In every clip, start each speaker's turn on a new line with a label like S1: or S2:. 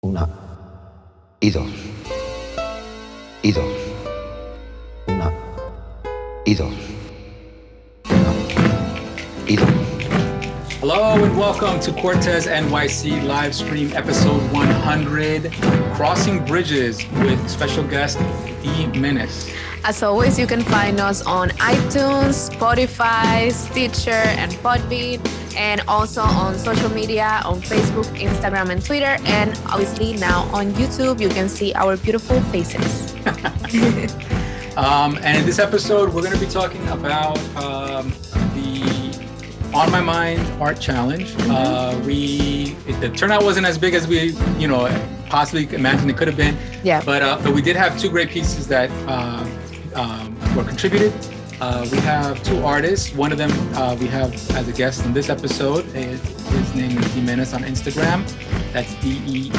S1: Una y dos. Y dos. Una y dos. Una y dos.
S2: Hello and welcome to Cortesnyc Livestream episode 100, Crossing Bridges with special guest Deemenace.
S3: As always, you can find us on iTunes, Spotify, Stitcher, and Podbean, and also on social media on Facebook, Instagram, and Twitter. And obviously now on YouTube, you can see our beautiful faces.
S2: And in this episode, we're going to be talking about the On My Mind Art Challenge. The turnout wasn't as big as we, possibly imagined it could have been.
S3: Yeah.
S2: But we did have two great pieces that were contributed. We have two artists. One of them we have as a guest in this episode. His name is Deemenace on Instagram. That's DEE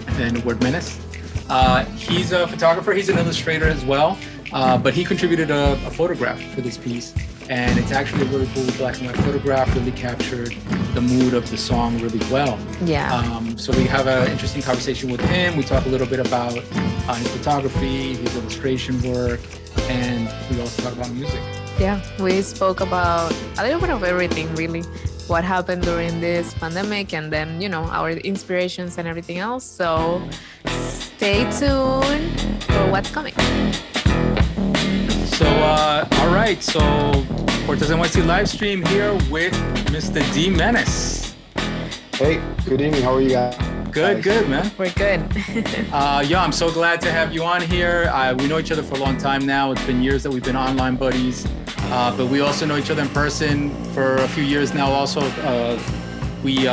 S2: and then the word menace. He's a photographer. He's an illustrator as well. But he contributed a photograph for this piece. And it's actually a really cool black and white photograph, really captured the mood of the song really well.
S3: Yeah.
S2: So we have an interesting conversation with him. We talk a little bit about his photography, his illustration work, and we also talk about music.
S3: Yeah, we spoke about a little bit of everything, really. What happened during this pandemic and then, our inspirations and everything else. So stay tuned for what's coming.
S2: So, all right. So, Cortesnyc Livestream here with Mr. Deemenace.
S4: Hey, good evening. How are you guys?
S2: Good, man.
S3: We're good.
S2: I'm so glad to have you on here. We know each other for a long time now. It's been years that we've been online buddies, but we also know each other in person for a few years now. Also, we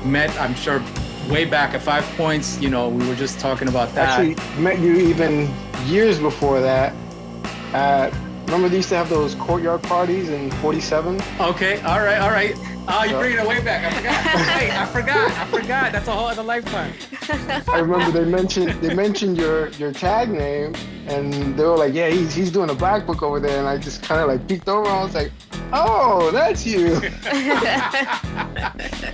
S2: met, I'm sure, way back at 5 Points. We were just talking about that.
S4: Actually, met you even years before that. Remember they used to have those courtyard parties in 47?
S2: Okay, all right. You're bringing it way back. I forgot. Hey, I forgot. That's a whole other lifetime.
S4: I remember they mentioned your tag name, and they were like, yeah, he's doing a black book over there, and I just kind of peeked over, and I was like, oh, that's you.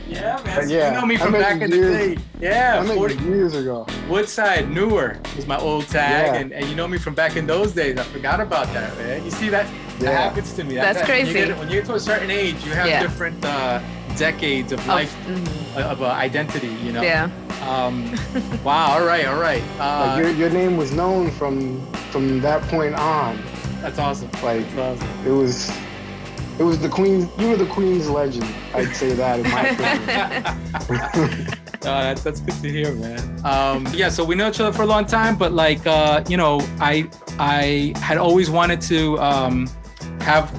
S2: Yeah, man.
S4: Yeah,
S2: you know me from back in the day. Yeah,
S4: I met you years ago.
S2: Woodside, Newer was my old tag,
S4: Yeah.
S2: and you know me from back in those days. I forgot about that, man. You see that?
S4: Yeah.
S2: That happens to me.
S3: That's crazy.
S2: When you get to a certain age, you have different decades of life, of identity,
S3: Yeah.
S2: Wow, all right.
S4: Your name was known from that point on.
S2: That's awesome.
S4: Like,
S2: That's awesome.
S4: It was the Queen. You were the Queen's legend. I'd say that in my opinion.
S2: That's good to hear, man. So we know each other for a long time, but I had always wanted to have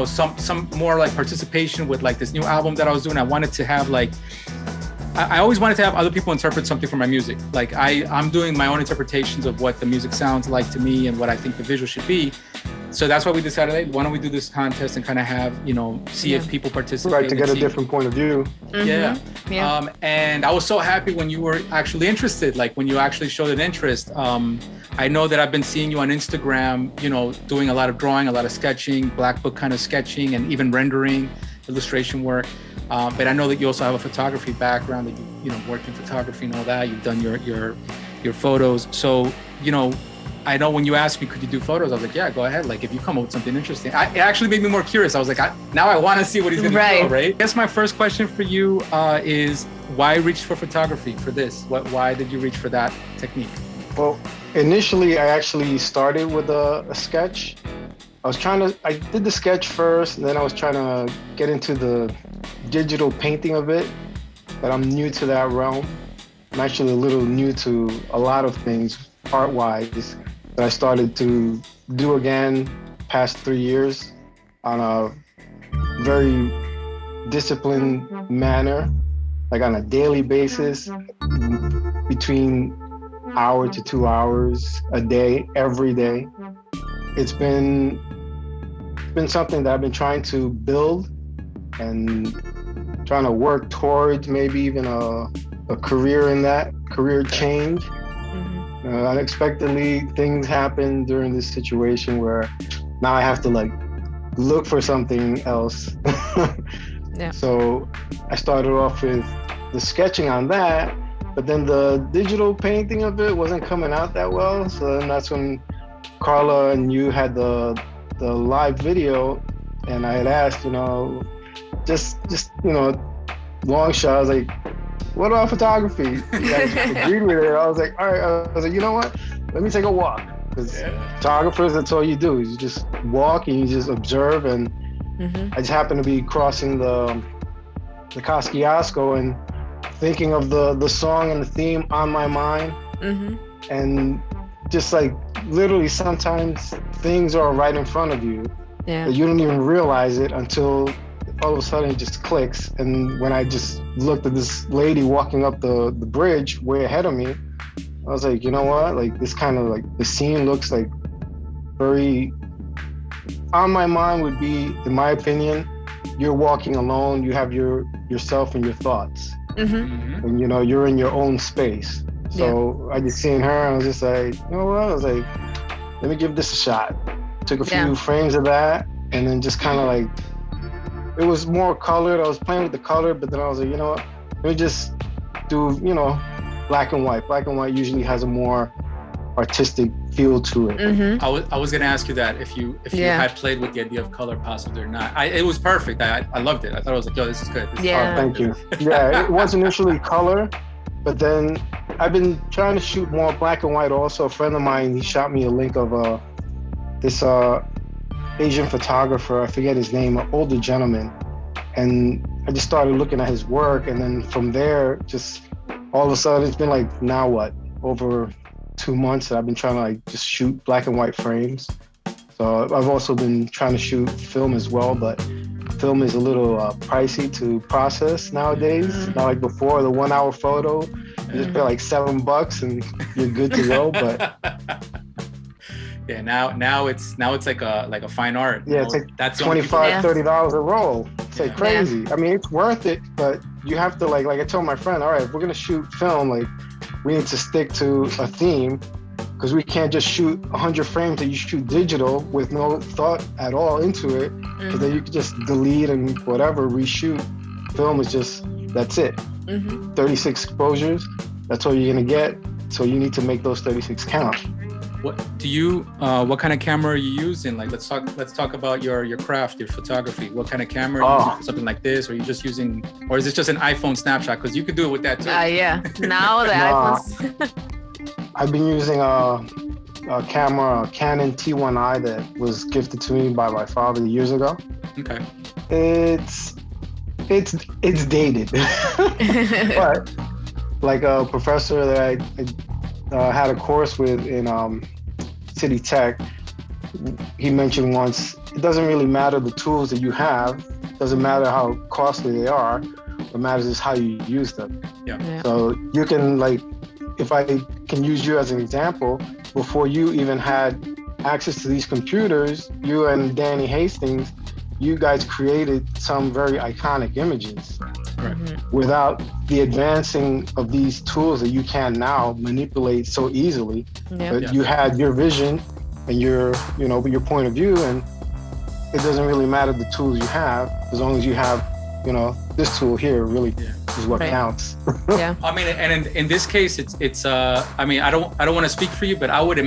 S2: some more participation with this new album that I was doing. I wanted to have I always wanted to have other people interpret something from my music. I'm doing my own interpretations of what the music sounds like to me and what I think the visual should be. So that's why we decided, hey, why don't we do this contest and kind of have, see if people participate.
S4: Right, to get a different point of view.
S2: Yeah.
S3: Yeah.
S2: And I was so happy when you were actually interested, when you actually showed an interest. I know that I've been seeing you on Instagram, doing a lot of drawing, a lot of sketching, black book kind of sketching, and even rendering, illustration work. But I know that you also have a photography background, that you worked in photography and all that. You've done your photos. So, I know when you asked me, could you do photos? I was like, yeah, go ahead. If you come up with something interesting. It actually made me more curious. I was like, now I want to see what he's going to do, right? I guess my first question for you is why reach for photography for this? Why did you reach for that technique?
S4: Well, initially, I actually started with a sketch. I did the sketch first, and then I was trying to get into the digital painting of it, but I'm new to that realm. I'm actually a little new to a lot of things art-wise that I started to do again past 3 years on a very disciplined manner, on a daily basis, between hour to 2 hours a day, every day. It's been something that I've been trying to build and trying to work towards, maybe even a career in that, career change. Unexpectedly, things happen during this situation where now I have to look for something else.
S3: Yeah.
S4: So I started off with the sketching on that, But then the digital painting of it wasn't coming out that well. So then that's when Carla and you had the live video, and I had asked, just long shot. I was like, what about photography? You guys agreed with it. I was like, all right. I was like, you know what? Let me take a walk. Because photographers, that's all you do. You just walk and you just observe. And I just happened to be crossing the Kosciuszko and thinking of the song and the theme on my mind. And just like literally sometimes things are right in front of you.
S3: Yeah.
S4: But you don't even realize it until all of a sudden it just clicks. And when I just looked at this lady walking up the bridge way ahead of me, I was like, you know what? Like this kind of like the scene looks like very on my mind would be, in my opinion, you're walking alone, you have yourself and your thoughts. And you're in your own space. So I just seen her and I was just like, you know what? I was like, let me give this a shot. Took a few frames of that and then just kind of like, it was more colored. I was playing with the color, but then I was like, you know what? Let me just do, black and white. Black and white usually has a more artistic feel to it.
S2: I was gonna ask you that if you had played with the idea of color possibly or not. It was perfect. I loved it. I thought I was like, yo, this is good.
S4: Thank you. Yeah, it was initially color, but then I've been trying to shoot more black and white also. A friend of mine, he shot me a link of this Asian photographer, I forget his name, an older gentleman. And I just started looking at his work, and then from there, just all of a sudden, it's been like, now what? Over 2 months that I've been trying to like just shoot black and white frames. So I've also been trying to shoot film as well, but film is a little pricey to process nowadays. Not like before, the 1 hour photo, you just pay like $7 and you're good to go. But
S2: yeah, now it's like a fine art.
S4: Yeah, it's like that's $25, $30 a roll. It's like crazy. I mean, it's worth it, but you have to like I told my friend, all right, if we're gonna shoot film, like we need to stick to a theme, because we can't just shoot 100 frames that you shoot digital with no thought at all into it, because then you can just delete and whatever, reshoot. Film is just, that's it. 36 exposures, that's all you're gonna get. So you need to make those 36 count.
S2: What do you? What kind of camera are you using? Like, let's talk about your craft, your photography. What kind of camera? Are you using for something like this, or are you just using, or is this just an iPhone snapshot? Because you could do it with that too.
S3: Yeah. Now the iPhones.
S4: I've been using a camera, a Canon T1i that was gifted to me by my father years ago.
S2: Okay.
S4: It's dated, but like a professor that I had a course with in City Tech, he mentioned once, it doesn't really matter the tools that you have, doesn't matter how costly they are, what matters is how you use them.
S2: Yeah.
S4: So you can, like, if I can use you as an example, before you even had access to these computers, you and Danny Hastings, you guys created some very iconic images.
S2: Right.
S4: Without the advancing of these tools that you can now manipulate so easily. But you had your vision and your point of view, and it doesn't really matter the tools you have, as long as you have, this tool here really is what counts.
S2: I mean, and in this case, it's I mean, I don't want to speak for you, but I would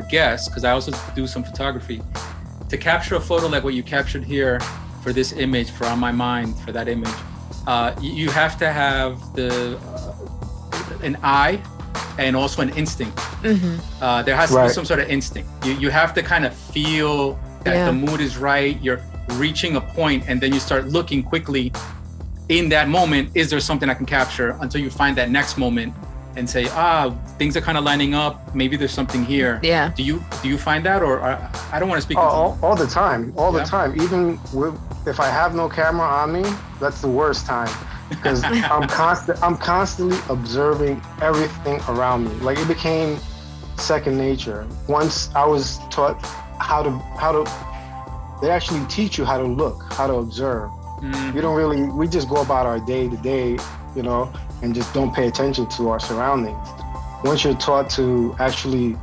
S2: guess, because I also do some photography, to capture a photo like what you captured here for this image, for On My Mind, for that image. You have to have an eye and also an instinct. There has to be some sort of instinct. You have to kind of feel that the mood is right. You're reaching a point, and then you start looking quickly in that moment. Is there something I can capture? Until you find that next moment and say, things are kind of lining up. Maybe there's something here. Yeah. Do you find that, or I don't want to speak?
S4: All the time. The time. Even if I have no camera on me, that's the worst time, because I'm constantly observing everything around me. Like, it became second nature. Once I was taught how to. They actually teach you how to look, how to observe. We just go about our day to day, and just don't pay attention to our surroundings. Once you're taught to actually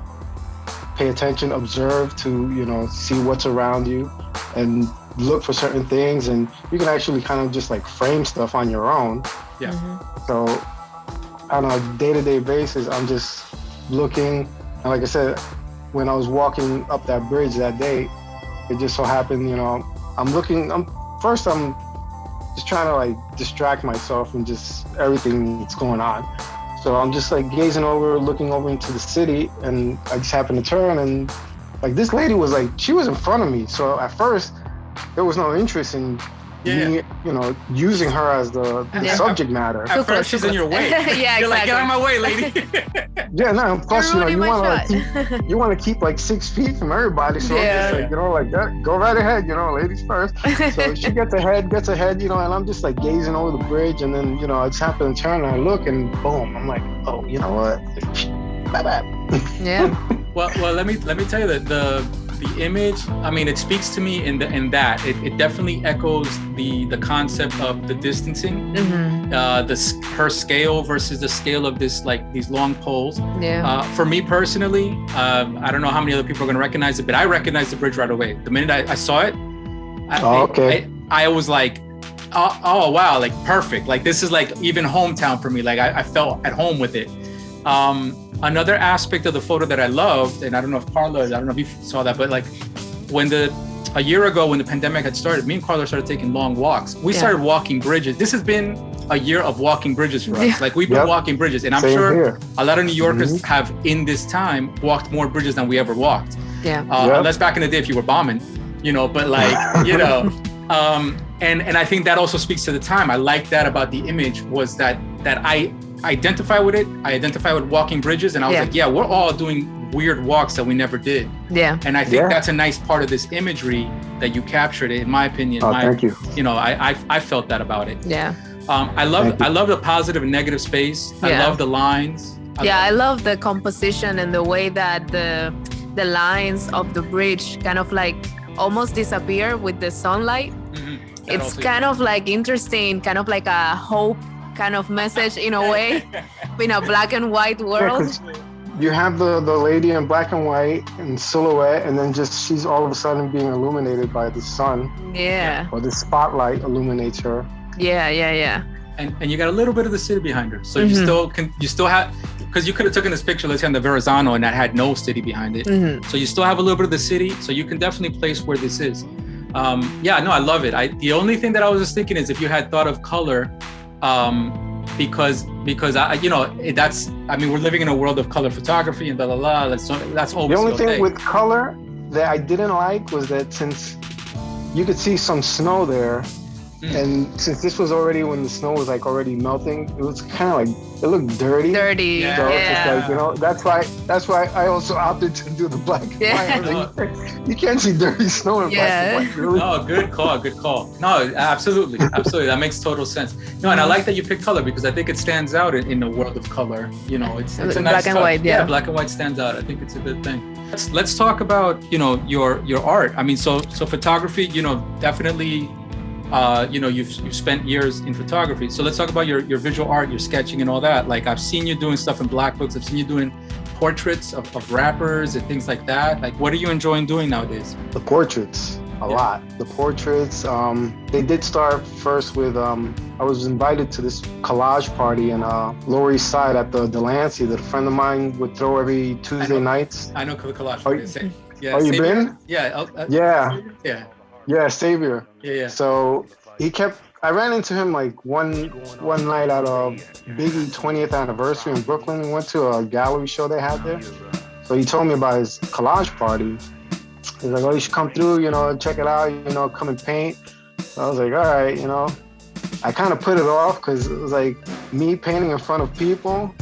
S4: pay attention, observe, to, see what's around you and look for certain things, and you can actually kind of just like frame stuff on your own.
S2: Yeah.
S4: So on a day-to-day basis, I'm just looking. And like I said, when I was walking up that bridge that day, it just so happened, I'm just trying to like distract myself from just everything that's going on. So I'm just like looking over into the city, and I just happened to turn, and like this lady was like, she was in front of me. So at first there was no interest in me, using her as the subject matter.
S2: At first she's in your way.
S3: Yeah,
S2: You're like, get out of my way, lady.
S4: Yeah, no, plus,
S3: You're
S4: you
S3: ruining
S4: want to keep like 6 feet from everybody. So I'm just like, like that, go right ahead, ladies first. So she gets ahead, and I'm just like gazing over the bridge, and then, I just happen to turn and I look, and boom, I'm like, oh, you know what? Bye-bye.
S3: Yeah.
S2: Well, let me tell you that the image, I mean, it speaks to me in that it definitely echoes the concept of the distancing, her scale versus the scale of this, like these long poles.
S3: Yeah.
S2: For me personally, I don't know how many other people are going to recognize it, but I recognized the bridge right away. The minute I saw it, I was like, oh wow, like perfect. Like this is like even hometown for me. Like I felt at home with it. Another aspect of the photo that I loved, and I don't know if Carla, I don't know if you saw that, but like a year ago when the pandemic had started, me and Carla started taking long walks. We started walking bridges. This has been a year of walking bridges for us.
S3: Yeah.
S2: Like we've been walking bridges, and I'm
S4: Same
S2: sure
S4: here.
S2: a lot of New Yorkers have in this time walked more bridges than we ever walked.
S3: Yeah.
S2: Unless back in the day if you were bombing, but like, and I think that also speaks to the time. I like that about the image was that I identify with it. I identify with walking bridges, and I was like, yeah, we're all doing weird walks that we never did.
S3: Yeah.
S2: And I think that's a nice part of this imagery that you captured, in my opinion.
S4: Thank you.
S2: I felt that about it.
S3: Yeah.
S2: I love the positive and negative space. I love the lines.
S3: I love the composition and the way that the lines of the bridge kind of like almost disappear with the sunlight. It's kind of like interesting, kind of like a hope kind of message in a way, in a black and white world.
S4: You have the lady in black and white in silhouette, and then just she's all of a sudden being illuminated by the sun.
S3: Yeah.
S4: Or the spotlight illuminates her.
S3: Yeah.
S2: And you got a little bit of the city behind her, so you still have, because you could have taken this picture, let's say on the Verrazano, and that had no city behind it. So you still have a little bit of the city, so you can definitely place where this is. I love it. The only thing that I was just thinking is if you had thought of color, because we're living in a world of color photography and blah blah blah. That's always
S4: the only thing with color that I didn't like was that since you could see some snow there, and since this was already when the snow was like already melting, it was kind of like it looked dirty. So it's just like, that's why I also opted to do the black and white. Like, you can't see dirty snow in black and white. Really?
S2: No, good call. No, absolutely. That makes total sense. No, and I like that you picked color because I think it stands out in the world of color. It's a nice
S3: black and white. Yeah,
S2: black and white stands out. I think it's a good thing. Let's talk about your art. I mean, so photography. Definitely. You've spent years in photography. So let's talk about your visual art, your sketching and all that. Like I've seen you doing stuff in black books. I've seen you doing portraits of rappers and things like that. Like what are you enjoying doing nowadays?
S4: The portraits, a lot. The portraits, they did start first with, I was invited to this collage party in Lower East Side at the Deemenace that a friend of mine would throw every Tuesday nights.
S2: I know the collage party.
S4: You been?
S2: Yeah.
S4: Yeah, Savior.
S2: Yeah.
S4: So I ran into him like one night at a Biggie 20th anniversary in Brooklyn. We went to a gallery show they had there. So he told me about his collage party. He's like, oh, you should come through, check it out, come and paint. So I was like, all right, I kind of put it off because it was like me painting in front of people.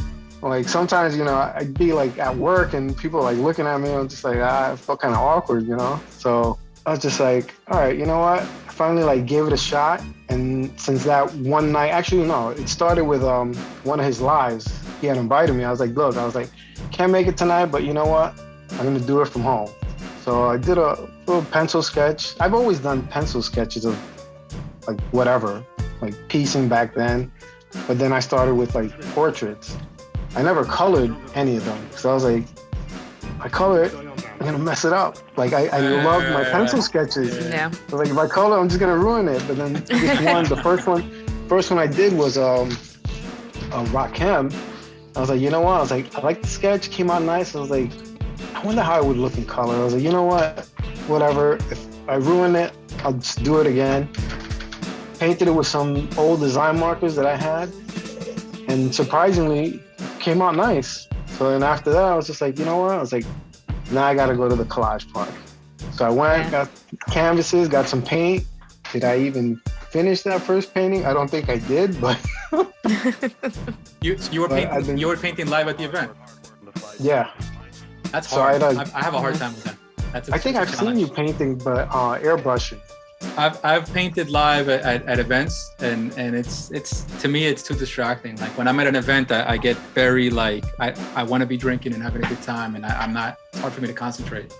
S4: Like sometimes, I'd be like at work and people like looking at me. I'm just like, I felt kind of awkward, So I was just like, all right, you know what? I finally like gave it a shot. And since that one night, actually, no, it started with one of his lives. He had invited me. I was like, look, can't make it tonight, but you know what? I'm going to do it from home. So I did a little pencil sketch. I've always done pencil sketches of like whatever, like piecing back then. But then I started with like portraits. I never colored any of them. So I was like, I color it, I'm gonna mess it up. Like I love my pencil sketches.
S3: Yeah.
S4: So like if I color, I'm just gonna ruin it. But then this one, the first one I did was a Rakim, I was like, you know what? I was like, I like the sketch, came out nice. I was like, I wonder how it would look in color. I was like, you know what? Whatever. If I ruin it, I'll just do it again. Painted it with some old design markers that I had, and surprisingly, came out nice. So then after that, I was just like, you know what? I was like, now I got to go to the collage park. So I went, got canvases, got some paint. Did I even finish that first painting? I don't think I did, but
S2: you were painting live at the event.
S4: Yeah.
S2: That's hard. I have a hard time with that.
S4: I think I've seen you painting, but airbrushing.
S2: I've painted live at events, and it's to me it's too distracting. Like when I'm at an event, I get very like I want to be drinking and having a good time, and I'm not. It's hard for me to concentrate.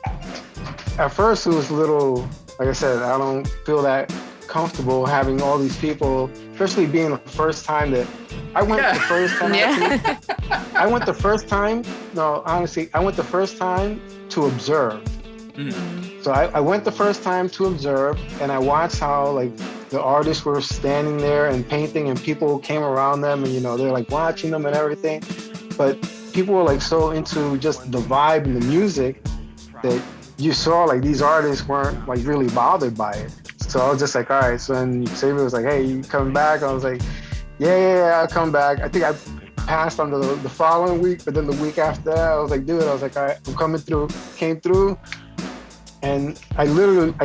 S4: At first, it was a little, like I said, I don't feel that comfortable having all these people, especially being the first time that I went the first time. I went the first time. No, honestly, I went the first time to observe. Mm-hmm. So I went the first time to observe, and I watched how like the artists were standing there and painting, and people came around them, and they're like watching them and everything. But people were like so into just the vibe and the music that you saw like these artists weren't like really bothered by it. So I was just like, all right. So then Xavier was like, hey, you coming back? I was like, yeah, I'll come back. I think I passed on the following week, but then the week after that, I was like, dude, I was like, all right, I'm coming through. Came through, and I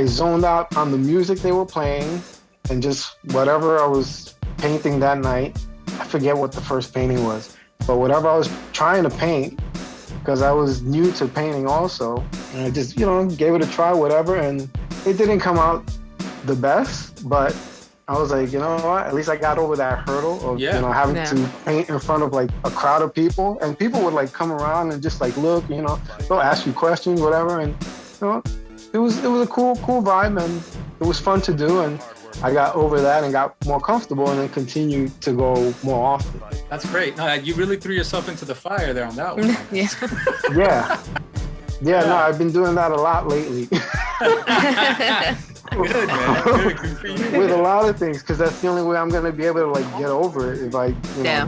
S4: zoned out on the music they were playing and just whatever I was painting that night. I forget what the first painting was, but whatever I was trying to paint, because I was new to painting also, and I just, gave it a try, whatever, and it didn't come out the best, but I was like, you know what, at least I got over that hurdle of, having to paint in front of like a crowd of people, and people would like come around and just like look, they'll ask you questions, whatever, and it was a cool vibe, and it was fun to do, and I got over that and got more comfortable, and then continued to go more often.
S2: That's great. No, you really threw yourself into the fire there on that one.
S4: Yeah, no, I've been doing that a lot lately.
S2: Good, man. Good for you.
S4: With a lot of things, because that's the only way I'm going to be able to like get over it if I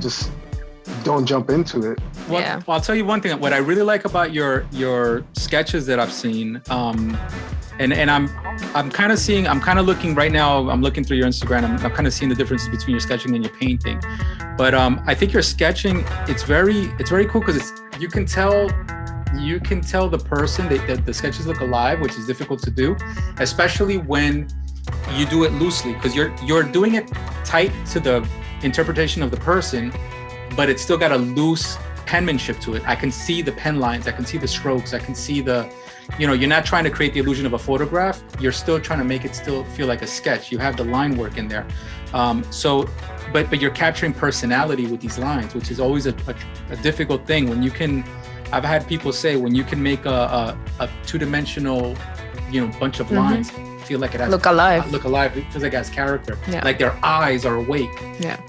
S4: just don't jump into it.
S2: Well, I'll tell you one thing. What I really like about your sketches that I've seen, and I'm kind of looking right now. I'm looking through your Instagram. I'm kind of seeing the differences between your sketching and your painting. But I think your sketching, it's very cool because you can tell the person that the sketches look alive, which is difficult to do, especially when you do it loosely, because you're doing it tight to the interpretation of the person, but it's still got a loose penmanship to it. I can see the pen lines, I can see the strokes, I can see the, you're not trying to create the illusion of a photograph, you're still trying to make it still feel like a sketch. You have the line work in there. But you're capturing personality with these lines, which is always a difficult thing. When you can, I've had people say, when you can make a two-dimensional, bunch of lines feel like it has
S3: look alive.
S2: It feels like it has character. Yeah. Like their eyes are awake. Yeah.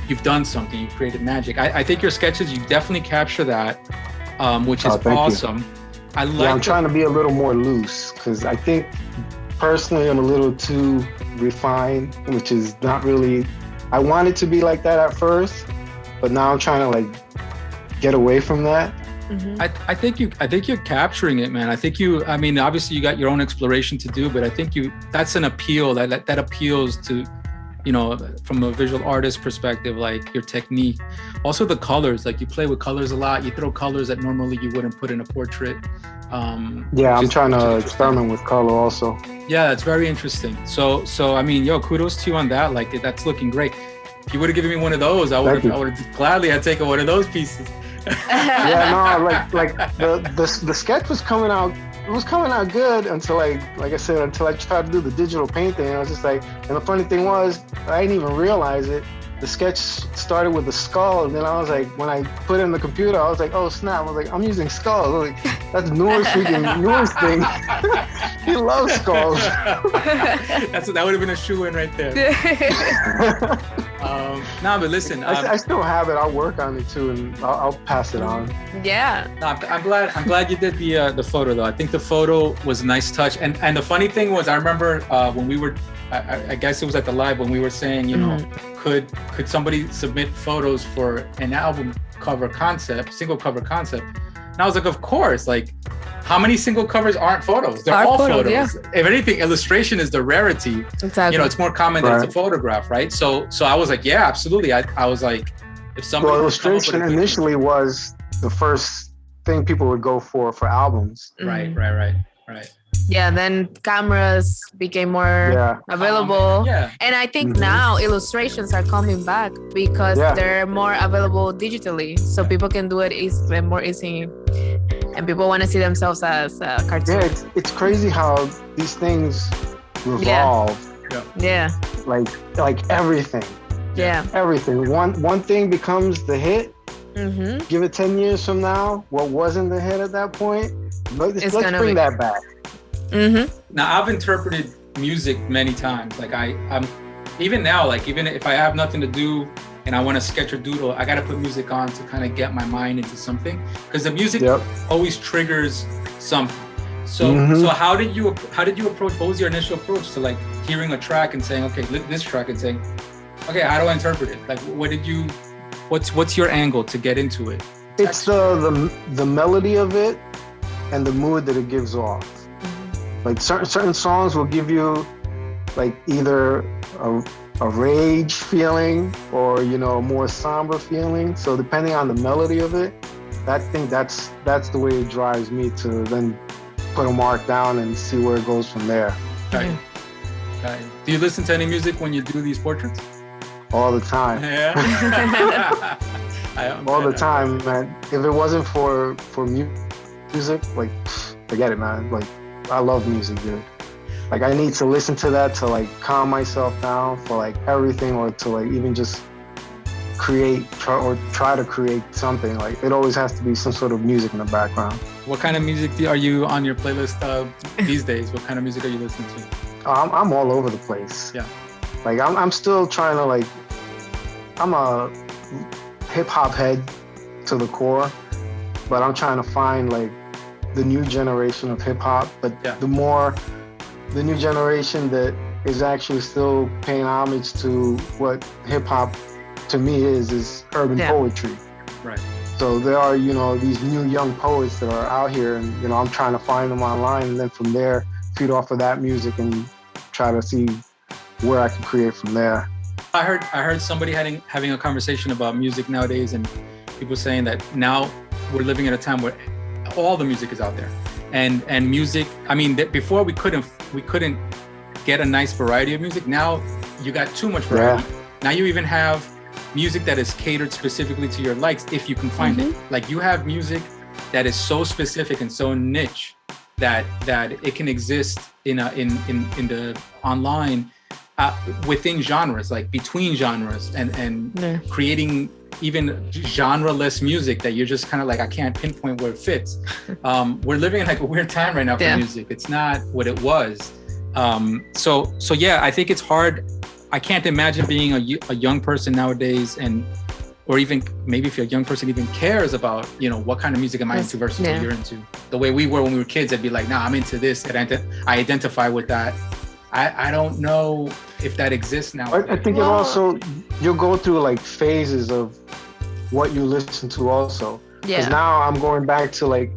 S2: You've done something. You've created magic. I think your sketches, you definitely capture that, which is awesome.
S4: I'm trying to be a little more loose, because I think personally I'm a little too refined, which is not really. I wanted to be like that at first, but now I'm trying to like get away from that.
S2: Mm-hmm. I think you're capturing it, man. Obviously you got your own exploration to do, but I think that's an appeal that appeals to, from a visual artist perspective, like your technique. Also the colors, like you play with colors a lot. You throw colors that normally you wouldn't put in a portrait.
S4: I'm trying to experiment with color also. Yeah,
S2: it's very interesting. So kudos to you on that. Like that's looking great. If you would have given me one of those, I would have gladly had taken one of those pieces.
S4: Like the sketch was coming out. It was coming out good until until I tried to do the digital painting. I was just like, and the funny thing was, I didn't even realize it. The sketch started with the skull, and then I was like, when I put it in the computer, I was like, oh snap! I was like, I'm using skulls. I was like, that's Noor's thing. He loves skulls.
S2: That would have been a shoe-in right there. But listen,
S4: I still have it. I'll work on it too, and I'll pass it on.
S3: Yeah.
S2: No, I'm glad you did the photo though. I think the photo was a nice touch, and the funny thing was, I remember when we were. I guess it was at the live when we were saying, could somebody submit photos for an album single cover concept. And I was like, of course, like how many single covers aren't photos? They're all photos. Yeah. If anything, illustration is the rarity.
S3: Exactly.
S2: You know, it's more common that it's a photograph, right? So I was like, yeah, absolutely. I was like, if somebody
S4: illustration initially was the first thing people would go for albums.
S2: Right.
S3: Yeah, then cameras became more available. And I think now illustrations are coming back because they're more available digitally. So people can do it more easy. And people want to see themselves as a cartoon.
S4: Yeah, it's crazy how these things revolve.
S3: Yeah.
S4: Like everything.
S3: Yeah.
S4: Everything. One thing becomes the hit. Give it 10 years from now, what wasn't the hit at that point, let's bring that back.
S2: Now, I've interpreted music many times. Like I'm even now, like even if I have nothing to do and I want to sketch or doodle, I got to put music on to kind of get my mind into something, because the music always triggers something. So how did you approach? What was your initial approach to like hearing a track and saying, okay, this track, and saying, okay, how do I interpret it? Like, what's your angle to get into it?
S4: It's the melody of it and the mood that it gives off. Like certain songs will give you like either a rage feeling or, you know, a more somber feeling. So depending on the melody of it, that's the way it drives me to then put a mark down and see where it goes from there.
S2: Right. Do you listen to any music when you do these portraits?
S4: All the time.
S2: Yeah.
S4: All the time, man. If it wasn't for music, like, forget it, man. Like, I love music, dude. Like, I need to listen to that to like calm myself down for like everything, or to like even just try to create something. Like, it always has to be some sort of music in the background.
S2: What kind of music are you on your playlist these days? What kind of music are you listening to?
S4: I'm all over the place.
S2: Yeah.
S4: Like, I'm still trying to like, I'm a hip hop head to the core, but I'm trying to find like the new generation of hip hop, but the new generation that is actually still paying homage to what hip hop to me is urban poetry.
S2: Right.
S4: So there are, you know, these new young poets that are out here, and, you know, I'm trying to find them online, and then from there feed off of that music and try to see where I can create from there.
S2: I heard somebody having a conversation about music nowadays, and people saying that now we're living at a time where all the music is out there, and music. I mean, before we couldn't get a nice variety of music. Now you got too much variety. Yeah. Now you even have music that is catered specifically to your likes, if you can find it. Like, you have music that is so specific and so niche that it can exist in the online within genres, like between genres, and creating even genre-less music that you're just kind of like, I can't pinpoint where it fits. We're living in like a weird time right now for music. It's not what it was. So yeah, I think it's hard. I can't imagine being a young person nowadays, or even maybe if you're a young person even cares about, you know, what kind of music am I into versus what you're into. The way we were when we were kids, I'd be like, nah, I'm into this, and I identify with that. I don't know if that exists now.
S4: I think it also, you'll go through like phases of what you listen to also. Yeah. Because now I'm going back to like,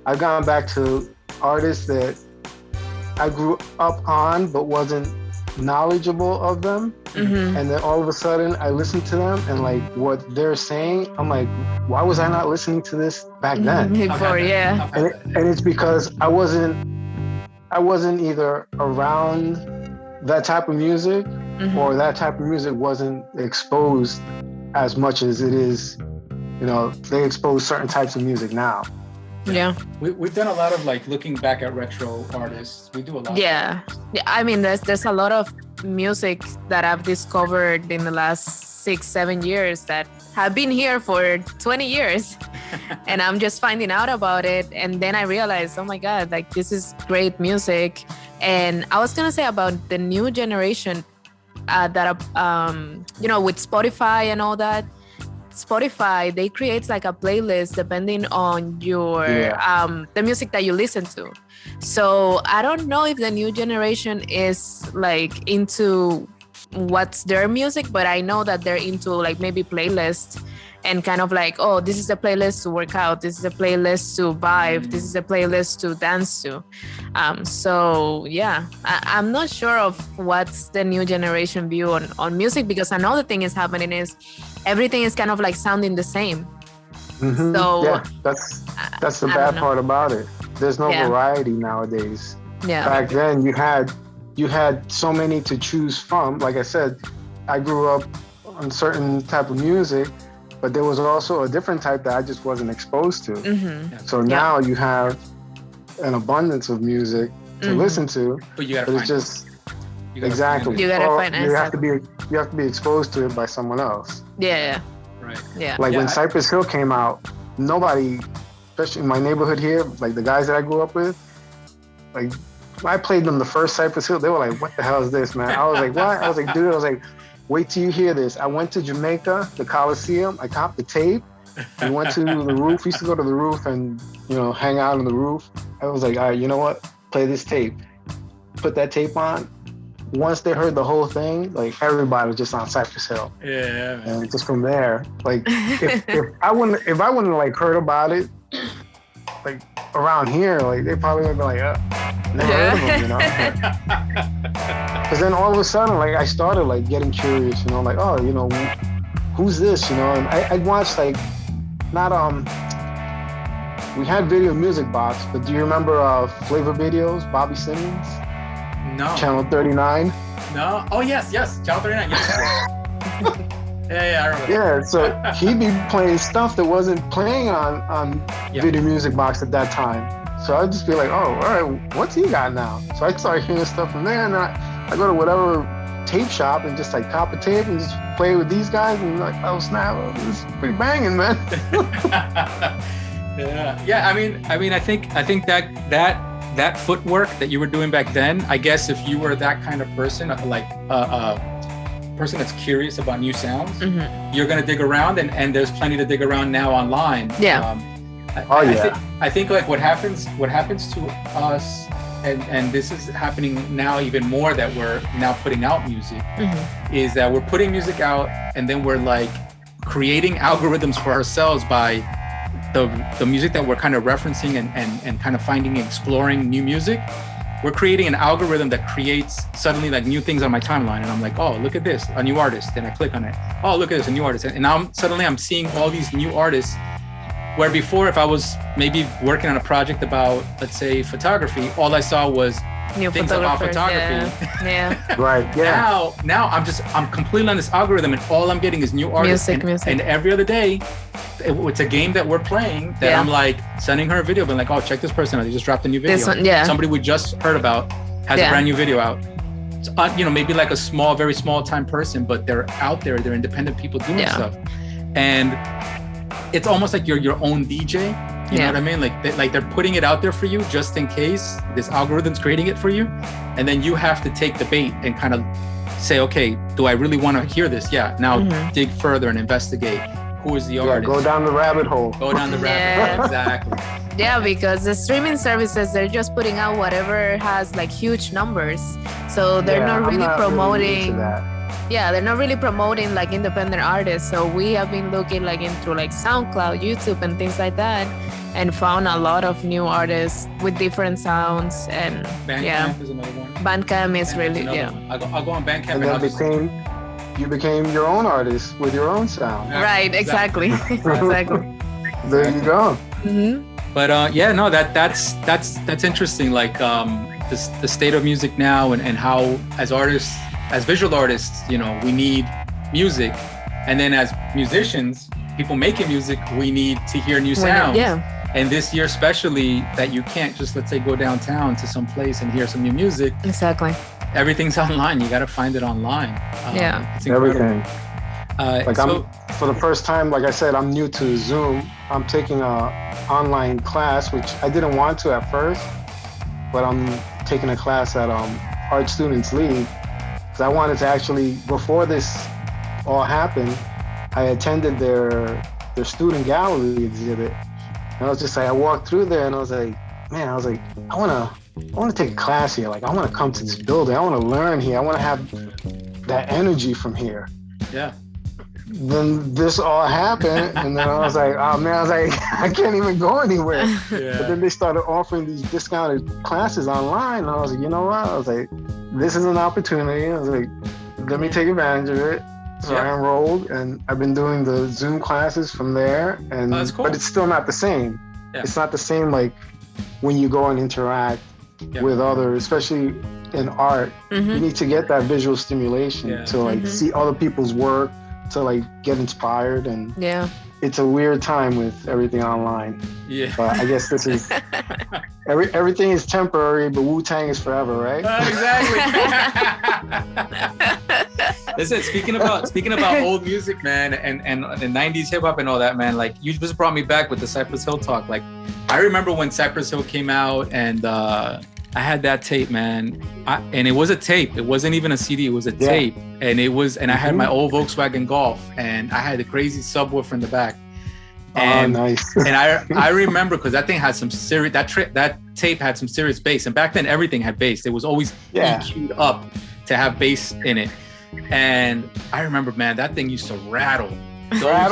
S4: I've gone back to artists that I grew up on but wasn't knowledgeable of them. And then all of a sudden I listen to them, and like what they're saying, I'm like, why was I not listening to this back then?
S3: Before,
S4: and it's because I wasn't either around that type of music, or that type of music wasn't exposed as much as it is. You know, they expose certain types of music now.
S3: Yeah.
S2: We've done a lot of like looking back at retro artists. We do a lot.
S3: Yeah. I mean, there's a lot of music that I've discovered in the last 6-7 years that have been here for 20 years. And I'm just finding out about it. And then I realized, oh my God, like, this is great music. And I was going to say about the new generation that, you know, with Spotify and all that. Spotify, they create like a playlist depending on your the music that you listen to. So I don't know if the new generation is like into what's their music, but I know that they're into like maybe playlists and kind of like, oh, this is a playlist to work out, this is a playlist to vibe, this is a playlist to dance to. So yeah, I'm not sure of what's the new generation view on music, because another thing is happening is everything is kind of like sounding the same.
S4: Mm-hmm.
S3: So
S4: yeah, that's the bad part about it. There's no variety nowadays.
S3: Yeah.
S4: Back then you had so many to choose from. Like I said, I grew up on certain type of music, but there was also a different type that I just wasn't exposed to.
S3: Mm-hmm.
S4: So now you have an abundance of music to listen to,
S2: but you gotta
S4: but
S2: find
S4: it's just
S3: exactly. You gotta find
S4: you have to be exposed to it by someone else.
S3: Yeah.
S2: Right.
S3: Yeah.
S4: Like when Cypress Hill came out, nobody, especially in my neighborhood here, like the guys that I grew up with, like I played them the first Cypress Hill, they were like, what the hell is this, man? I was like, what? I was like, dude, wait till you hear this. I went to Jamaica, the Coliseum, I copped the tape, we went to the roof, we used to go to the roof and, hang out on the roof. I was like, all right, you know what? Play this tape. Put that tape on. Once they heard the whole thing, like everybody was just on Cypress Hill.
S2: Yeah. Man.
S4: And just from there, like if I wouldn't have like heard about it, like around here, like they probably would be like, never heard of them, Because then all of a sudden, like I started like getting curious, like, oh, who's this, And I'd watch like, not we had Video Music Box, but do you remember Flavor Videos, Bobby Simmons?
S2: No.
S4: Channel 39?
S2: No. Oh, yes. Channel 39. Yes. yeah, I remember.
S4: Yeah, so he'd be playing stuff that wasn't playing on Video Music Box at that time. So I'd just be like, oh, all right, what's he got now? So I started hearing stuff from there, and then I go to whatever tape shop and just like cop a tape and just play with these guys, and like, oh snap, this is pretty banging, man.
S2: Yeah. I mean, I think that footwork that you were doing back then, I guess if you were that kind of person, like a person that's curious about new sounds, you're gonna dig around, and there's plenty to dig around now online.
S3: Yeah.
S2: I think like what happens to us, and this is happening now even more that we're now putting out music, is that we're putting music out and then we're like creating algorithms for ourselves by the music that we're kind of referencing and kind of finding and exploring new music. We're creating an algorithm that creates suddenly like new things on my timeline, and I'm like, oh, look at this, a new artist. Then I click on it. Oh, look at this, a new artist. And now I'm seeing all these new artists, where before, if I was maybe working on a project about, let's say, photography, all I saw was
S3: new
S2: things about photography.
S3: Yeah.
S4: Right. Yeah.
S2: Now I'm completely on this algorithm, and all I'm getting is new artists.
S3: Music.
S2: And every other day, it's a game that we're playing that I'm like sending her a video, being like, oh, check this person out. They just dropped a new video.
S3: This one,
S2: Somebody we just heard about has a brand new video out. It's, maybe like a very small time person, but they're out there. They're independent people doing stuff. And it's almost like you're your own DJ. You know what I mean? Like they're putting it out there for you just in case this algorithm's creating it for you. And then you have to take the bait and kind of say, okay, do I really want to hear this? Yeah. Now dig further and investigate. Who is the artist?
S4: Go down the rabbit hole.
S2: Exactly.
S3: Yeah, because the streaming services, they're just putting out whatever has like huge numbers. So they're not really promoting. They're not really promoting like independent artists. So we have been looking like into like SoundCloud, YouTube, and things like that, and found a lot of new artists with different sounds. And
S2: Bandcamp is another one.
S3: Bandcamp is really
S2: I'll go on Bandcamp
S4: and then you became your own artist with your own sound.
S3: Right. Exactly. Exactly.
S4: There you go.
S2: But that's interesting. Like the state of music now, and how as artists, as visual artists, we need music, and then as musicians, people making music, we need to hear new sounds. And this year especially, that you can't just, let's say, go downtown to some place and hear some new music.
S3: Exactly.
S2: Everything's online. You got to find it online. It's
S4: everything. For the first time, like I said, I'm new to Zoom. I'm taking a online class, which I didn't want to at first, but I'm taking a class at Art Students League. Because I wanted to actually, before this all happened, I attended their student gallery exhibit. And I was just like, I walked through there and I was like, man, I want to take a class here. Like, I want to come to this building. I want to learn here. I want to have that energy from here.
S2: Yeah.
S4: then this all happened, and then I was like, oh man, I was like, I can't even go anywhere.
S2: Yeah.
S4: But then they started offering these discounted classes online, and I was like, you know what? I was like, this is an opportunity. I was like, let me take advantage of it. So I enrolled, and I've been doing the Zoom classes from there, and
S2: that's cool.
S4: but it's still not the same.
S2: Yeah.
S4: It's not the same like when you go and interact with others, especially in art. You need to get that visual stimulation to like see other people's work, to like get inspired, and it's a weird time with everything online. Yeah. But I guess this is everything is temporary, but Wu-Tang is forever, right?
S2: Exactly. Listen, speaking about old music, man, and the 90s hip hop and all that, man, like you just brought me back with the Cypress Hill talk. Like I remember when Cypress Hill came out, and I had that tape, man. And it was a tape. It wasn't even a CD. It was a tape. And I had my old Volkswagen Golf, and I had the crazy subwoofer in the back. And,
S4: nice.
S2: And I remember, because that thing had some serious, that tape had some serious bass. And back then everything had bass. It was always EQ'd up to have bass in it. And I remember, man, that thing used to rattle. That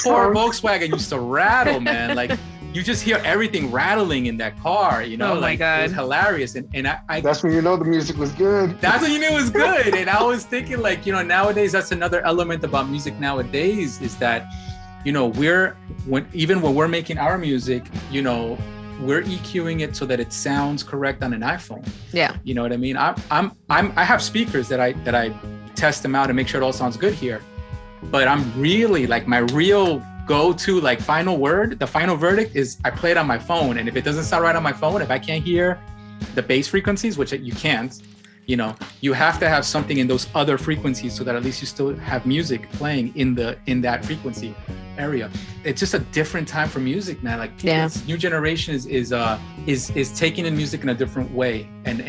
S2: poor Volkswagen used to rattle, man. Like, you just hear everything rattling in that car, you know?
S3: Oh my God.
S2: It was hilarious. And I
S4: that's when you know the music was good.
S2: That's when you knew it was good. And I was thinking, like, you know, nowadays, that's another element about music nowadays, is that, you know, even when we're making our music, you know, we're EQing it so that it sounds correct on an iPhone. Yeah. You know what I mean? I have speakers that I test them out and make sure it all sounds good here. But I'm really, like, my real go-to, like, the final verdict is I play it on my phone. And if it doesn't sound right on my phone, if I can't hear the bass frequencies, which you can't, you know, you have to have something in those other frequencies so that at least you still have music playing in that frequency area. It's just a different time for music, man. Like, this new generation is taking in music in a different way, and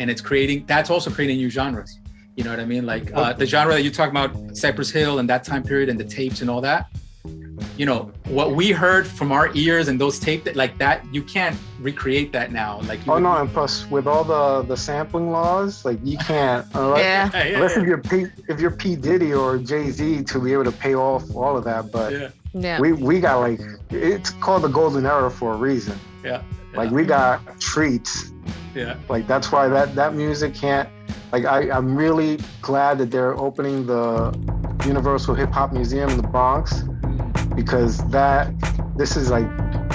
S2: that's also creating new genres. You know what I mean? Like the genre that you talk about, Cypress Hill and that time period and the tapes and all that. You know, what we heard from our ears and those tapes, like that, you can't recreate that now. Like,
S4: and plus with all the sampling laws, like you can't. Unless if you're P Diddy or Jay-Z to be able to pay off all of that, but we got, like, it's called the golden era for a reason. Like we got treats. Like that's why that music can't. Like I'm really glad that they're opening the Universal Hip Hop Museum in the Bronx, because this is like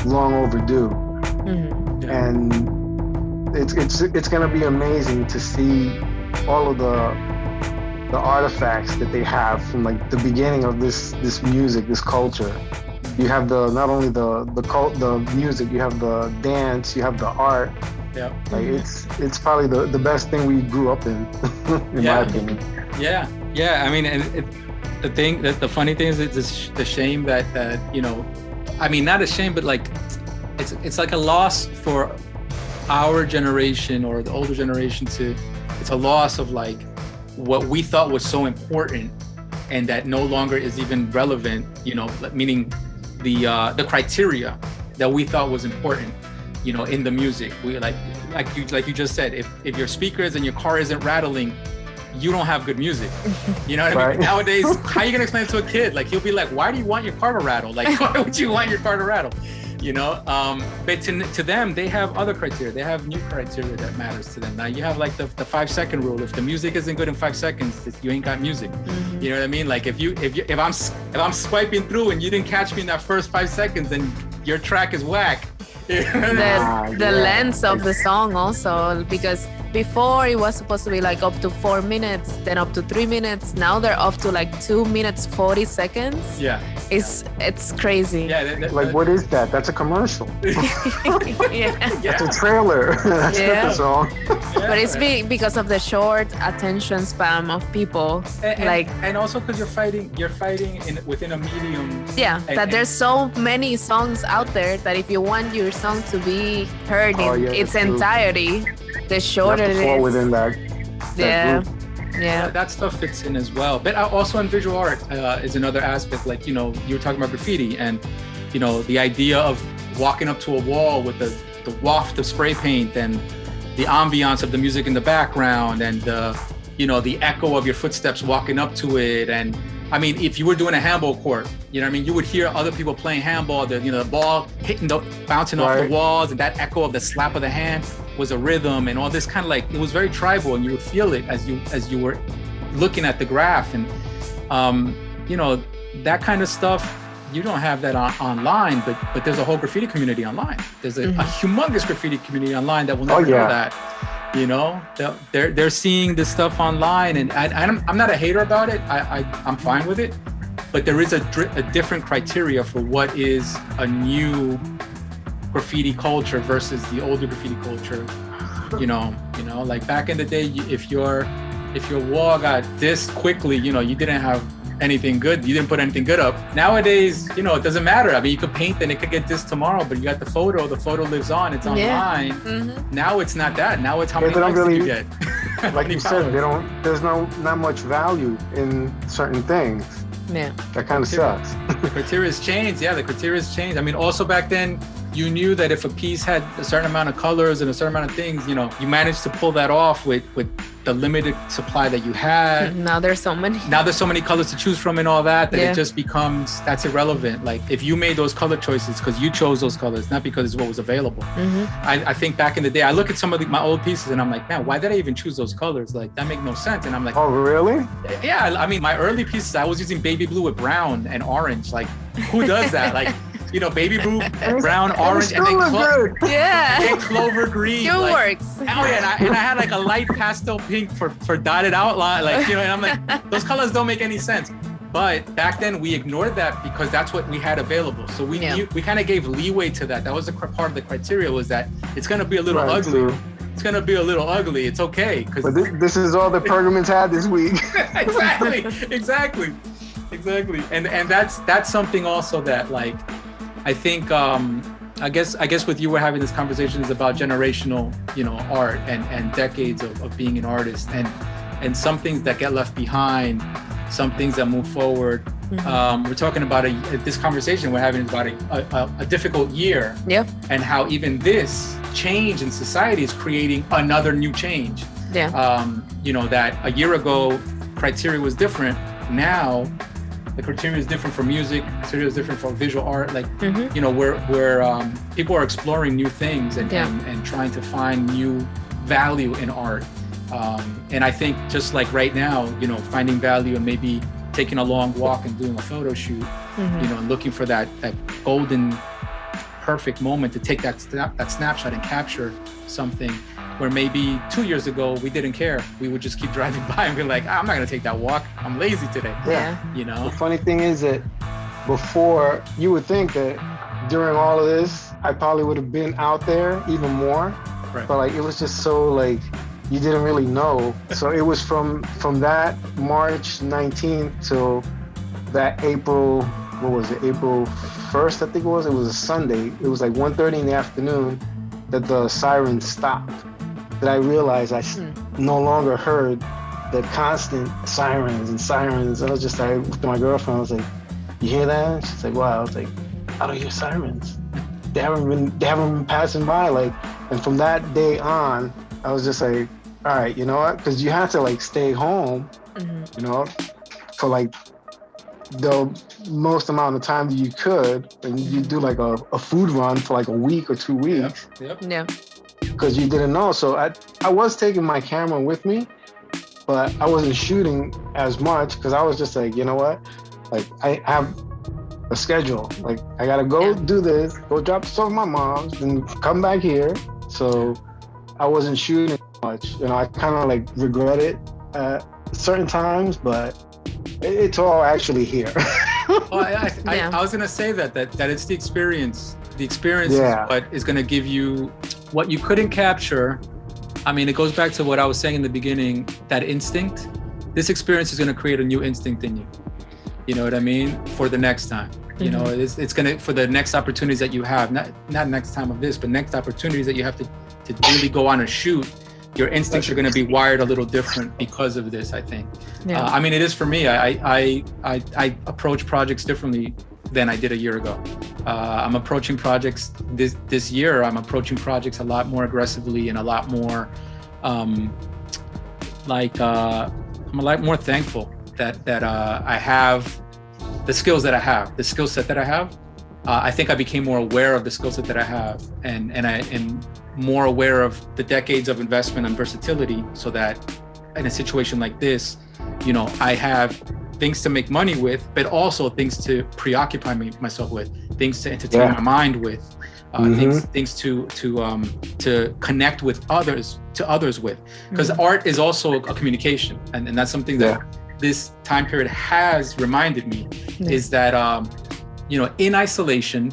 S4: long overdue. And it's gonna be amazing to see all of the artifacts that they have from, like, the beginning of this music, this culture. You have not only the music, you have the dance, you have the art. Like it's probably the best thing we grew up in my opinion.
S2: I mean, and the funny thing is, it's the shame that you know, I mean, not a shame, but like it's like a loss for our generation or the older generation it's a loss of, like, what we thought was so important and that no longer is even relevant, you know, meaning the criteria that we thought was important, you know, in the music. We like you just said, if your speakers and your car isn't rattling, you don't have good music. You know what I mean? Nowadays, how are you gonna explain it to a kid? Like, he'll be like, why do you want your car to rattle? Like, why would you want your car to rattle? You know, but to them, they have other criteria. They have new criteria that matters to them. Now you have, like, the 5-second rule. If the music isn't good in 5 seconds, you ain't got music. You know what I mean? Like, if I'm swiping through and you didn't catch me in that first 5 seconds, then your track is whack.
S3: The length of the song also, because before it was supposed to be like up to 4 minutes, then up to 3 minutes. Now they're up to like 2 minutes 40 seconds. It's crazy.
S4: Like, what is that? That's a commercial. That's a trailer. That's not the song.
S3: But it's because of the short attention span of people.
S2: And also because you're fighting within a medium.
S3: That there's so many songs out there that if you want your song to be heard in its entirety, the shorter it is.
S4: Within that group.
S2: That stuff fits in as well. But also in visual art is another aspect. Like, you know, you were talking about graffiti, and, you know, the idea of walking up to a wall with the waft of spray paint and the ambiance of the music in the background, and the echo of your footsteps walking up to it, and I mean, if you were doing a handball court, you know what I mean? You would hear other people playing handball, the ball hitting, bouncing off the walls, and that echo of the slap of the hand was a rhythm, and all this kind of like, it was very tribal, and you would feel it as you were looking at the graph. And, that kind of stuff, you don't have that online, but there's a whole graffiti community online. There's a humongous graffiti community online that will never know that. They're seeing this stuff online, and I'm not a hater about it. I'm fine with it, but there is a different criteria for what is a new graffiti culture versus the older graffiti culture. Like back in the day, if your wall got dissed quickly, you didn't have anything good. You didn't put anything good up. Nowadays, it doesn't matter. I mean, you could paint and it could get dissed tomorrow, but you got the photo lives on, it's online. Now it's not that. Now it's how many likes did you get?
S4: Like you said, there's not much value in certain things.
S3: Yeah.
S4: That kind of sucks.
S2: The criteria's changed. Yeah, the criteria's changed. I mean, also back then, you knew that if a piece had a certain amount of colors and a certain amount of things, you managed to pull that off with the limited supply that you had.
S3: Now there's so many
S2: colors to choose from and all that it just becomes, that's irrelevant. Like if you made those color choices because you chose those colors, not because it's what was available. I think back in the day, I look at some of my old pieces and I'm like, man, why did I even choose those colors? Like that make no sense. And I'm like,
S4: oh, really?
S2: Yeah. I mean, my early pieces, I was using baby blue with brown and orange. Like who does that? Like, baby blue, brown, orange, and then clover green.
S3: It works.
S2: Oh yeah, and I had like a light pastel pink for dotted outline, and I'm like, those colors don't make any sense. But back then we ignored that because that's what we had available. So we kind of gave leeway to that. That was part of the criteria, was that it's gonna be a little ugly. So it's gonna be a little ugly. It's okay.
S4: But this is all the Pergaments had this week.
S2: Exactly. And that's something also that like. I think, I guess with you, we're having this conversation is about generational, art and decades of being an artist, and some things that get left behind, some things that move forward. We're talking about this conversation we're having is about a difficult year, and how even this change in society is creating another new change. That a year ago criteria was different. Now the criteria is different for music. Criteria is different for visual art. Like, where people are exploring new things and trying to find new value in art. And I think just like right now, finding value and maybe taking a long walk and doing a photo shoot, and looking for that golden, perfect moment to take that snapshot and capture something. Where maybe 2 years ago, we didn't care. We would just keep driving by and be like, I'm not gonna take that walk. I'm lazy today.
S4: The funny thing is that before, you would think that during all of this, I probably would have been out there even more. Right. But like, it was just so like, you didn't really know. So it was from that March 19th till that April, April 1st, I think it was a Sunday. It was like 1:30 in the afternoon that the sirens stopped. That I realized I no longer heard the constant sirens. I was just like, with my girlfriend, I was like, you hear that? She's like, wow. I was like, I don't hear sirens. They haven't been passing by. Like, and from that day on, I was just like, all right, you know what? Because you had to like stay home, for like the most amount of time that you could, and you do like a food run for like a week or 2 weeks. Because you didn't know. So I was taking my camera with me, but I wasn't shooting as much because I was just like, you know what? Like, I have a schedule. Like, I gotta go do this, go drop stuff at my mom's, and come back here. So I wasn't shooting much. I kind of like regret it at certain times, but it's all actually here.
S2: I was gonna say that it's the experience. The experience is what is gonna give you what you couldn't capture. I mean, it goes back to what I was saying in the beginning, that instinct. This experience is gonna create a new instinct in you. You know what I mean? For the next time. It's gonna, for the next opportunities that you have, not next time of this, but next opportunities that you have to really go on a shoot. Your instincts are going to be wired a little different because of this, I think. I mean, it is for me. I approach projects differently than I did a year ago. I'm approaching projects this year. I'm approaching projects a lot more aggressively and a lot more I'm a lot more thankful. I have the skills that I have, the skill set that I have. I think I became more aware of the skill set that I have, and I am more aware of the decades of investment and versatility, so that in a situation like this, you know, I have things to make money with, but also things to preoccupy myself with, things to entertain my mind with, things to connect with others with, because art is also a communication, and that's something that this time period has reminded me, is that you know, in isolation,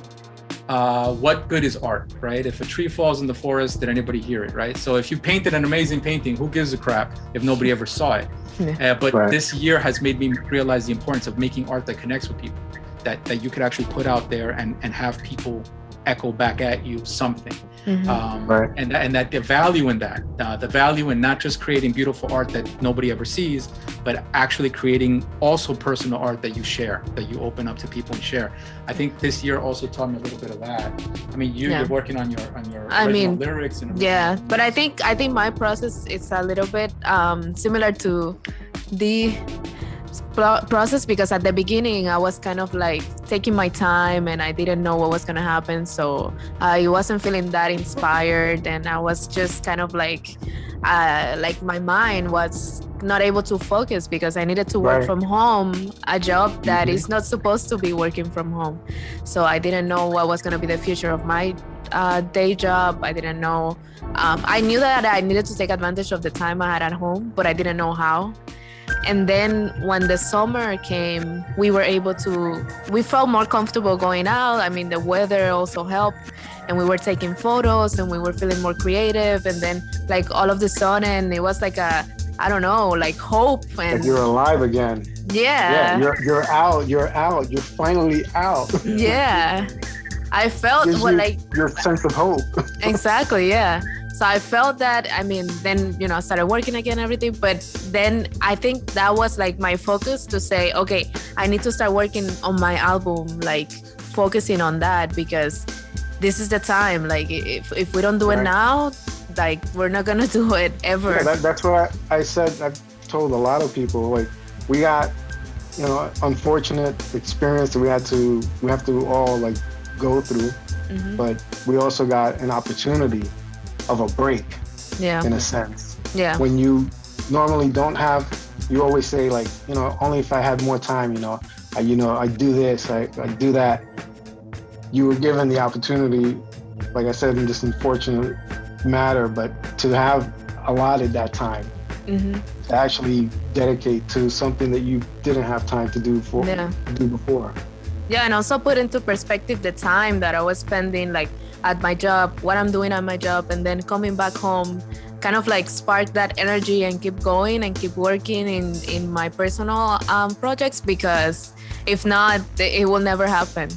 S2: what good is art, right? If a tree falls in the forest, did anybody hear it, right? So if you painted an amazing painting, who gives a crap if nobody ever saw it? But this year has made me realize the importance of making art that connects with people, that you could actually put out there and have people echo back at you something. And that the value in that, the value in not just creating beautiful art that nobody ever sees, but actually creating also personal art that you share, that you open up to people and share. I think this year also taught me a little bit of that. I mean, you're working on your original lyrics and everything.
S3: But I think my process is a little bit similar to the process, because at the beginning I was kind of like taking my time and I didn't know what was going to happen, so I wasn't feeling that inspired, and I was just kind of like my mind was not able to focus because I needed to work from home, a job that is not supposed to be working from home. So I didn't know what was going to be the future of my day job. I didn't know. I knew that I needed to take advantage of the time I had at home, but I didn't know how. And then when the summer came, we felt more comfortable going out. I mean, the weather also helped, and we were taking photos and we were feeling more creative. And then like all of the sudden it was like like hope. And
S4: like you're alive again.
S3: Yeah.
S4: You're out. You're finally out.
S3: Yeah. I felt
S4: your sense of hope.
S3: Exactly. Yeah. So I felt that, I mean, then, you know, I started working again and everything. But then I think that was like my focus to say, okay, I need to start working on my album, like focusing on that, because this is the time. Like if we don't do it now, like we're not going to do it ever.
S4: Yeah, that's what I said. I've told a lot of people, like we got, you know, unfortunate experience that we have to all like go through, but we also got an opportunity of a break, in a sense. Yeah. When you normally don't have, you always say like, you know, only if I had more time, I do this, I do that. You were given the opportunity, like I said, in this unfortunate matter, but to have allotted that time to actually dedicate to something that you didn't have time to do before.
S3: Yeah, and also put into perspective the time that I was spending like at my job, what I'm doing at my job, and then coming back home, kind of like spark that energy and keep going and keep working in my personal projects, because if not, it will never happen.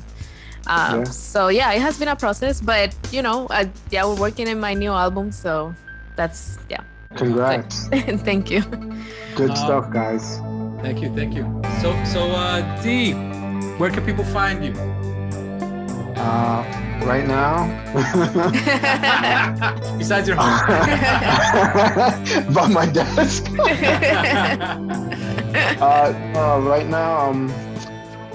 S3: So yeah, it has been a process, but you know, we're working in my new album, so that's
S4: Congrats.
S3: Thank you.
S4: Good stuff, guys.
S2: Thank you. So Dee, where can people find you?
S4: Right now,
S2: besides your home,
S4: by my desk. Right now,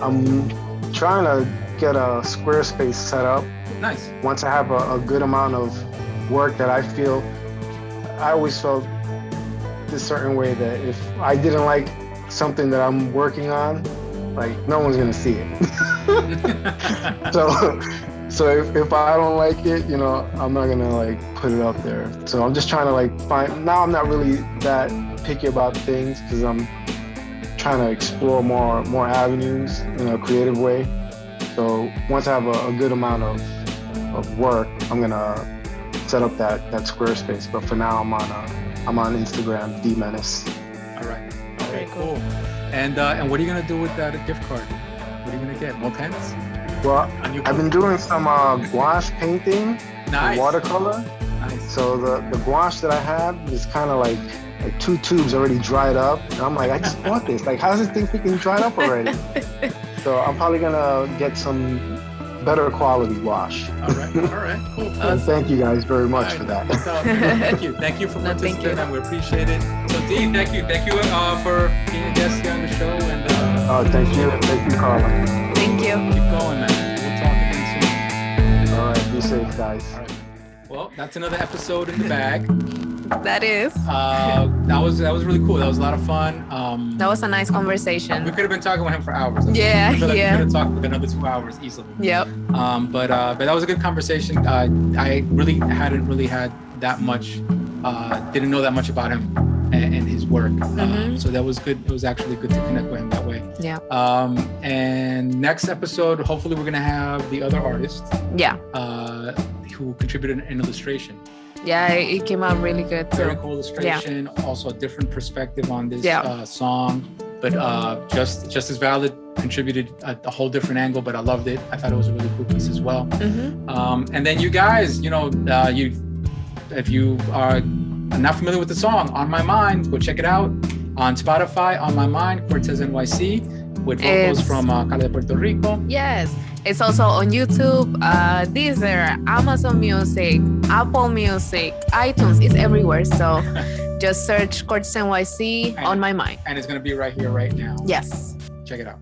S4: I'm trying to get a Squarespace set up.
S2: Nice.
S4: Once I have a good amount of work that I always felt this certain way that if I didn't like something that I'm working on, like no one's gonna see it. So if I don't like it, you know, I'm not gonna like put it up there. So I'm just trying to like find. Now I'm not really that picky about things because I'm trying to explore more avenues in a creative way. So once I have a good amount of work, I'm gonna set up that Squarespace. But for now, I'm on Instagram, Deemenace.
S2: All right. Okay. Cool. And what are you gonna do with that gift card? What are you gonna get? More pens?
S4: Well, I've been doing some gouache painting, watercolor.
S2: Nice.
S4: So the gouache that I have is kind of like 2 tubes already dried up. And I'm like, I just bought this. Like, how's this thing freaking dried up already? So I'm probably gonna get some better quality wash.
S2: All right, cool.
S4: And thank you guys very much for that.
S2: Thank you for participating, and we appreciate it. So Dee, thank you for being a guest here on the show, and
S4: thank you, Carla.
S3: Thank you.
S2: keep going, man. We'll talk again soon.
S4: All right, be safe, guys.
S2: All right. Well, that's another episode in the bag.
S3: That is.
S2: That was really cool. That was a lot of fun.
S3: That was a nice conversation.
S2: We could have been talking with him for hours.
S3: Yeah,
S2: we could
S3: yeah.
S2: have talked for another 2 hours easily.
S3: Yep.
S2: But that was a good conversation. I really hadn't had that much. Didn't know that much about him and his work. So that was good. It was actually good to connect with him that way.
S3: Yeah.
S2: And next episode, hopefully, we're gonna have the other artist.
S3: Yeah.
S2: Who contributed an illustration.
S3: Yeah, it came out really good too.
S2: Very cool illustration. Yeah. Also a different perspective on this song, but just as valid. Contributed a whole different angle, but I loved it. I thought it was a really cool piece as well. And then you guys, if you are not familiar with the song "On My Mind," go check it out on Spotify. "On My Mind," Cortez NYC, with vocals from Carla de Puerto Rico.
S3: Yes. It's also on YouTube, Deezer, Amazon Music, Apple Music, iTunes. It's everywhere. So just search Cortez NYC, "On My Mind."
S2: And it's going to be right here, right now.
S3: Yes.
S2: Check it out.